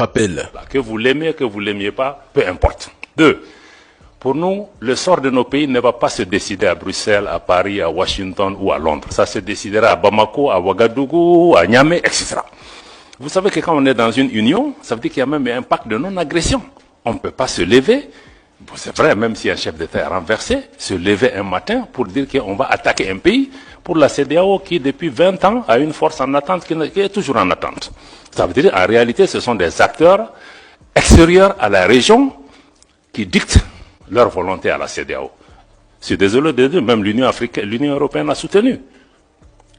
Rappel. Que vous l'aimez, que vous l'aimiez pas, peu importe. 2. Pour nous, le sort de nos pays ne va pas se décider à Bruxelles, à Paris, à Washington ou à Londres. Ça se décidera à Bamako, à Ouagadougou, à Niamey, etc. Vous savez que quand on est dans une union, ça veut dire qu'il y a même un pacte de non-agression. On ne peut pas se lever, c'est vrai, même si un chef d'État est renversé, se lever un matin pour dire qu'on va attaquer un pays pour la CEDEAO qui, depuis 20 ans, a une force en attente qui est toujours en attente. Ça veut dire, en réalité, ce sont des acteurs extérieurs à la région qui dictent leur volonté à la CEDEAO. Je suis désolé de dire, même l'Union européenne a soutenu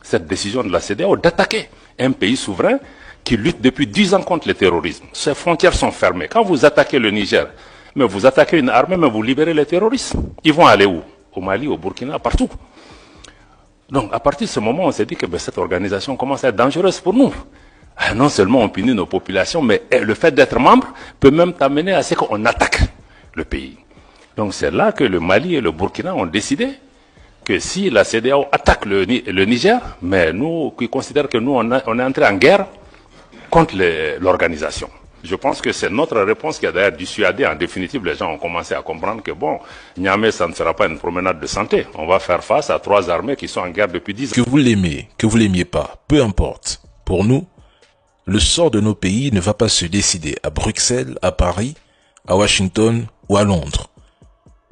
cette décision de la CEDEAO d'attaquer un pays souverain qui lutte depuis 10 ans contre le terrorisme. Ses frontières sont fermées. Quand vous attaquez le Niger, mais vous attaquez une armée, mais vous libérez les terroristes. Ils vont aller où? Au Mali, au Burkina, partout. Donc, à partir de ce moment, on s'est dit que cette organisation commence à être dangereuse pour nous. Non seulement on punit nos populations, mais le fait d'être membre peut même t'amener à ce qu'on attaque le pays. Donc c'est là que le Mali et le Burkina ont décidé que si la CEDEAO attaque le Niger, mais nous qui considérons que nous on est entré en guerre contre l'organisation. Je pense que c'est notre réponse qui a d'ailleurs dissuadé. En définitive, les gens ont commencé à comprendre que bon, Niamey, ça ne sera pas une promenade de santé. On va faire face à 3 armées qui sont en guerre depuis 10 ans. Que vous l'aimez, que vous l'aimiez pas, peu importe. Pour nous, le sort de nos pays ne va pas se décider à Bruxelles, à Paris, à Washington ou à Londres.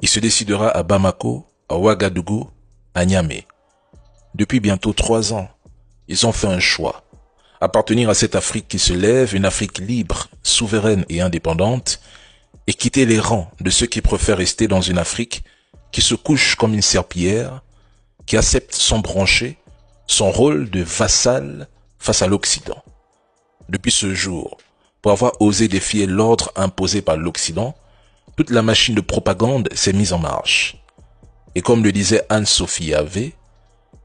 Il se décidera à Bamako, à Ouagadougou, à Niamey. Depuis bientôt 3 ans, ils ont fait un choix. Appartenir à cette Afrique qui se lève, une Afrique libre, souveraine et indépendante, et quitter les rangs de ceux qui préfèrent rester dans une Afrique qui se couche comme une serpillière, qui accepte s'embrancher, son rôle de vassal face à l'Occident. Depuis ce jour, pour avoir osé défier l'ordre imposé par l'Occident, toute la machine de propagande s'est mise en marche. Et comme le disait Anne-Sophie Havé,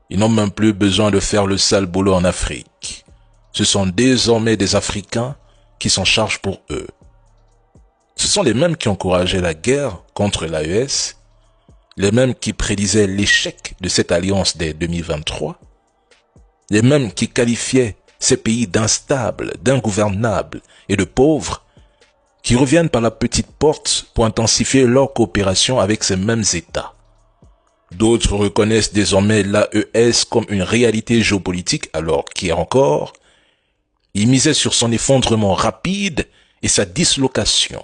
ils n'ont même plus besoin de faire le sale boulot en Afrique. Ce sont désormais des Africains qui s'en chargent pour eux. Ce sont les mêmes qui encourageaient la guerre contre l'AES, les mêmes qui prédisaient l'échec de cette alliance dès 2023, les mêmes qui qualifiaient ces pays d'instables, d'ingouvernables et de pauvres, qui reviennent par la petite porte pour intensifier leur coopération avec ces mêmes États. D'autres reconnaissent désormais l'AES comme une réalité géopolitique alors qu'hier encore, ils misaient sur son effondrement rapide et sa dislocation.